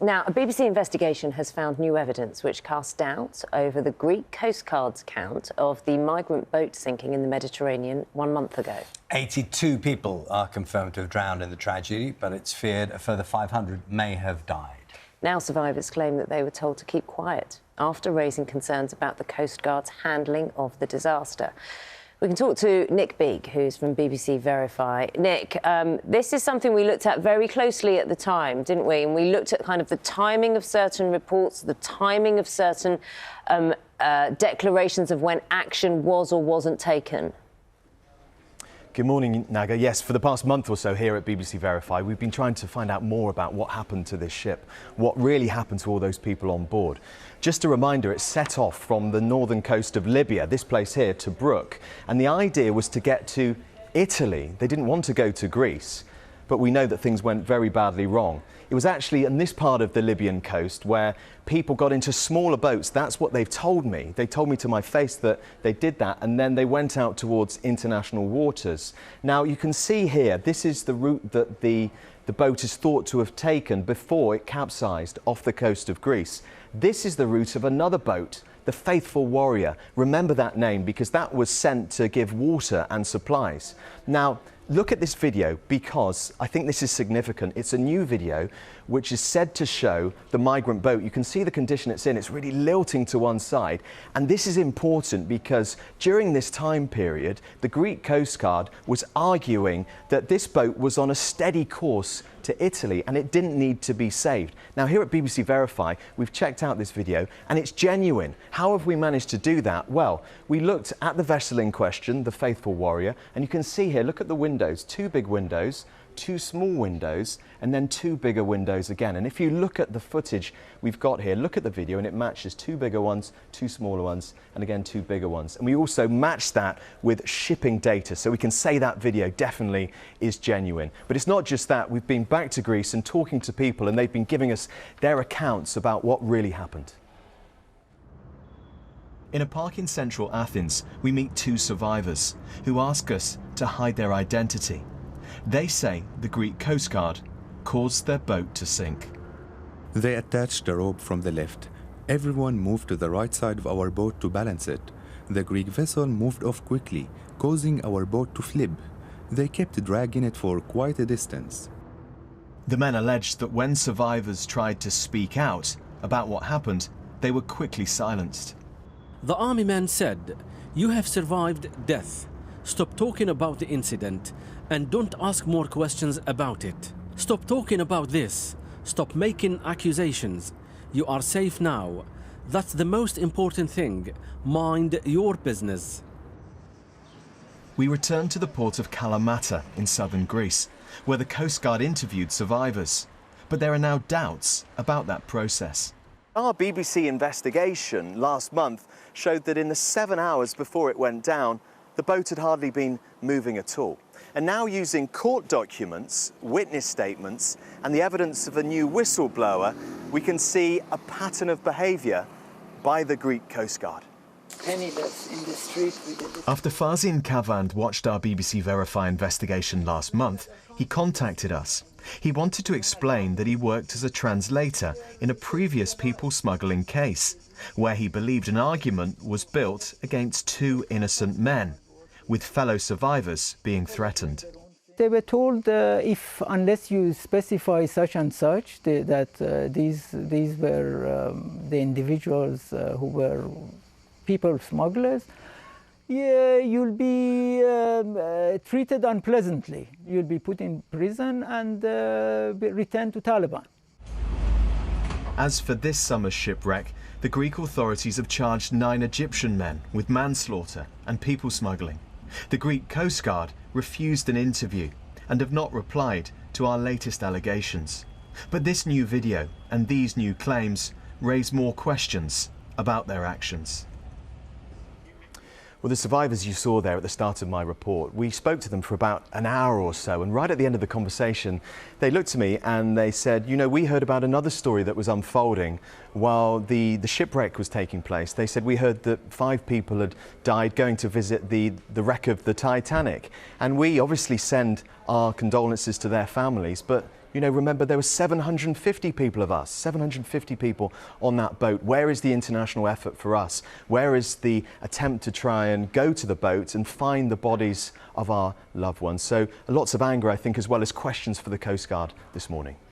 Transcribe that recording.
Now, a BBC investigation has found new evidence which casts doubt over the Greek coastguard's account of the migrant boat sinking in the Mediterranean 1 month ago. 82 people are confirmed to have drowned in the tragedy, but it's feared a further 500 may have died. Now survivors claim that they were told to keep quiet after raising concerns about the Coast Guard's handling of the disaster. We can talk to Nick Beek, who's from BBC Verify. Nick, this is something we looked at very closely at the time, didn't we? And we looked at kind of the timing of certain reports, the timing of certain declarations of when action was or wasn't taken. Good morning, Naga. Yes, for the past month or so here at BBC Verify, we've been trying to find out more about what happened to this ship, what really happened to all those people on board. Just a reminder, it set off from the northern coast of Libya, this place here, Tobruk, and the idea was to get to Italy. They didn't want to go to Greece, but we know that things went very badly wrong. It was actually in this part of the Libyan coast where people got into smaller boats. That's what they've told me. They told me to my face that they did that, and then they went out towards international waters. Now, you can see here, this is the route that the boat is thought to have taken before it capsized off the coast of Greece. This is the route of another boat, the Faithful Warrior. Remember that name because that was sent to give water and supplies. Now, look at this video because I think this is significant. It's a new video which is said to show the migrant boat. You can see the condition it's in. It's really lilting to one side. And this is important because during this time period, the Greek Coast Guard was arguing that this boat was on a steady course to Italy and it didn't need to be saved. Now, here at BBC Verify, we've checked out this video and it's genuine. How have we managed to do that? Well, we looked at the vessel in question, the Faithful Warrior, and you can see here, look at the windows, 2 big windows, 2 small windows, and then 2 bigger windows again. And if you look at the footage we've got here, look at the video and it matches 2 bigger ones, 2 smaller ones, and again 2 bigger ones. And we also match that with shipping data, so we can say that video definitely is genuine. But it's not just that. We've been back to Greece and talking to people and they've been giving us their accounts about what really happened. In a park in central Athens, we meet 2 survivors who ask us to hide their identity. They say the Greek Coast Guard caused their boat to sink. They attached a rope from the left. Everyone moved to the right side of our boat to balance it. The Greek vessel moved off quickly, causing our boat to flip. They kept dragging it for quite a distance. The men alleged that when survivors tried to speak out about what happened, they were quickly silenced. The army man said, "You have survived death. Stop talking about the incident and don't ask more questions about it. Stop talking about this. Stop making accusations. You are safe now. That's the most important thing. Mind your business." We returned to the port of Kalamata in southern Greece, where the Coast Guard interviewed survivors. But there are now doubts about that process. Our BBC investigation last month showed that in the 7 hours before it went down, the boat had hardly been moving at all. And now, using court documents, witness statements, and the evidence of a new whistleblower, we can see a pattern of behaviour by the Greek Coast Guard. Penniless in the street. After Fazin Kavand watched our BBC Verify investigation last month, he contacted us. He wanted to explain that he worked as a translator in a previous people smuggling case, where he believed an argument was built against 2 innocent men, with fellow survivors being threatened. They were told unless you specify such and such, that these were the individuals who were people smugglers, yeah, you'll be treated unpleasantly. You'll be put in prison and returned to Taliban. As for this summer's shipwreck, the Greek authorities have charged 9 Egyptian men with manslaughter and people smuggling. The Greek Coast Guard refused an interview and have not replied to our latest allegations. But this new video and these new claims raise more questions about their actions. Well, the survivors you saw there at the start of my report, we spoke to them for about an hour or so, and right at the end of the conversation, they looked to me and they said, you know, we heard about another story that was unfolding while the shipwreck was taking place. They said, we heard that 5 people had died going to visit the wreck of the Titanic, and we obviously send our condolences to their families, but You know, remember there were 750 people of us, 750 people on that boat. Where is the international effort for us? Where is the attempt to try and go to the boat and find the bodies of our loved ones? So lots of anger, I think, as well as questions for the Coast Guard this morning.